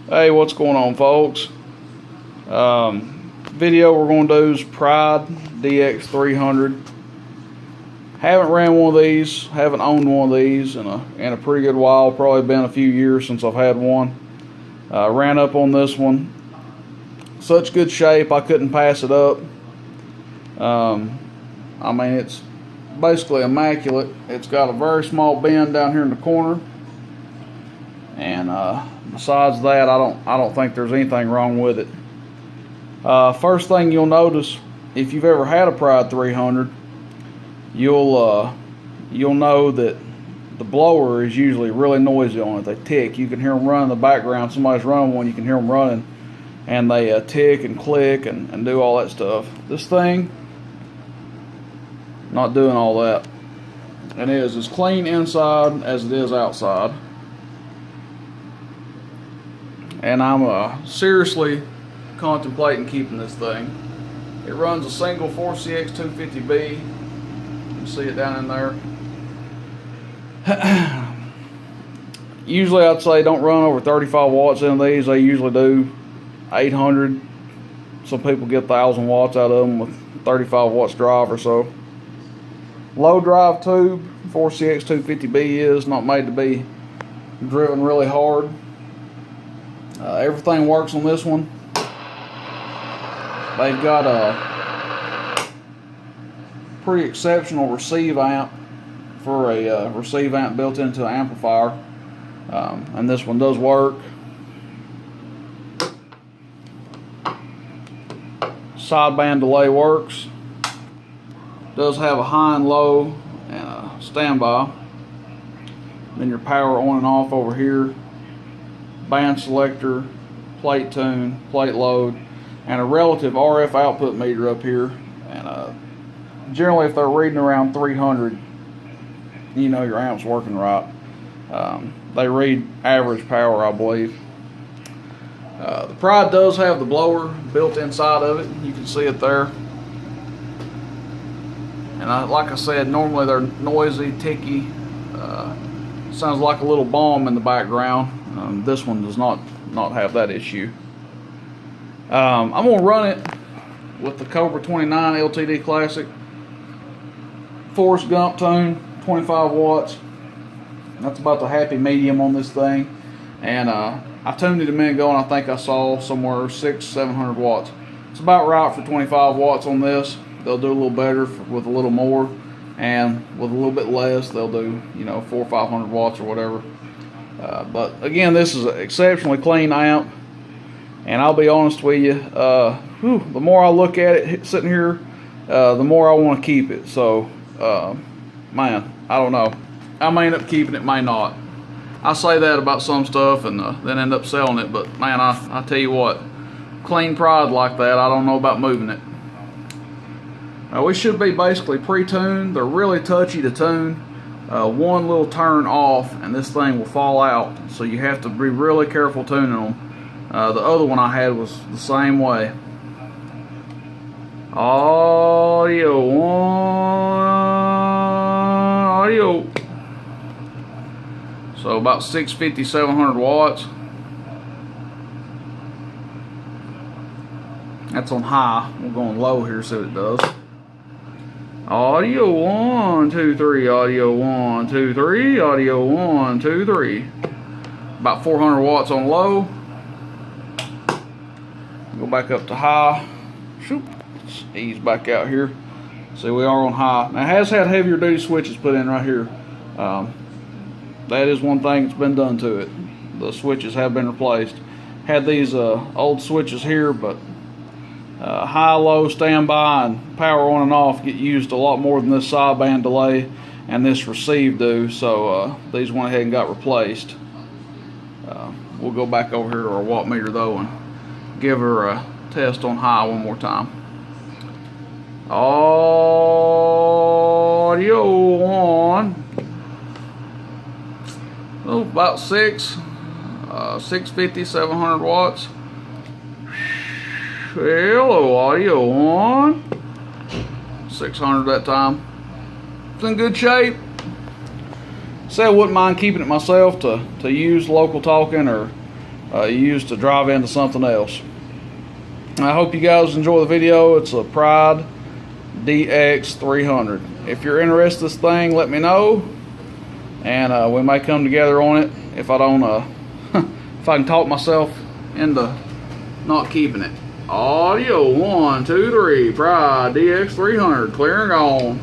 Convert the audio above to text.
Hey, what's going on, folks? Video we're going to do is Pride DX-300. Haven't ran one of these, haven't owned one of these in a pretty good while. Probably been a few years since I've had one. Ran up on this one. Such good shape, I couldn't pass it up. I mean, it's basically immaculate. It's got a very small bend down here in the corner, and besides that, I don't think there's anything wrong with it. First thing you'll notice, if you've ever had a Pride 300, you'll know that the blower is usually really noisy on it. They tick. You can hear them run in the background. Somebody's running one, you can hear them running, and they tick and click and do all that stuff. This thing, not doing all that. It is as clean inside as it is outside. And I'm seriously contemplating keeping this thing. It runs a single 4CX 250B. You can see it down in there. Usually I'd say don't run over 35 watts in these. They usually do 800. Some people get 1,000 watts out of them with 35 watts drive or so. Low drive tube, 4CX 250B is not made to be driven really hard. Everything works on this one. They've got a pretty exceptional receive amp for a receive amp built into an amplifier, and this one does work. Sideband delay works. Does have a high and low and a standby. Then your power on and off over here. Band selector, plate tune, plate load, and a relative RF output meter up here. And generally, if they're reading around 300, you know your amp's working right. They read average power, I believe. The Pride does have the blower built inside of it. You can see it there. And like I said, normally they're noisy, ticky. Sounds like a little bomb in the background. This one does not have that issue. I'm going to run it with the Cobra 29 LTD Classic. Forrest Gump tune, 25 watts. That's about the happy medium on this thing. And I tuned it a minute ago and I think I saw somewhere 600-700 watts. It's about right for 25 watts on this. They'll do a little better with a little more, and with a little bit less they'll do 400 or 500 watts or whatever. But again, this is an exceptionally clean amp, and I'll be honest with you, the more I look at it sitting here, the more I want to keep it. So man, I don't know, I may end up keeping it, may not. I say that about some stuff and then end up selling it, but man, I tell you what, clean Pride like that, I don't know about moving it. We should be basically pre-tuned. They're really touchy to tune. One little turn off and this thing will fall out, so you have to be really careful tuning them. The other one I had was the same way. Audio on, audio. So about 650, 700 watts. That's on high. We're going low here, so it does. Audio 1, 2, 3, audio 1, 2, 3, audio 1, 2, 3. About 400 watts on low. Go back up to high. Shoop. Let's ease back out here. See, we are on high. Now, it has had heavier duty switches put in right here. That is one thing that's been done to it. The switches have been replaced. Had these old switches here, but high, low, standby, and power on and off get used a lot more than this sideband delay and this receive do, so these went ahead and got replaced. We'll go back over here to our watt meter though and give her a test on high one more time. Audio on. Oh, about 650, 700 watts. Hello, audio on. 600 that time. It's in good shape. Say I wouldn't mind keeping it myself to use local talking or use to drive into something else. I hope you guys enjoy the video. It's a Pride DX-300. If you're interested in this thing, let me know, and we may come together on it if I don't if I can talk myself into not keeping it. Audio 1, 2, 3, Pride DX300, clear and gone.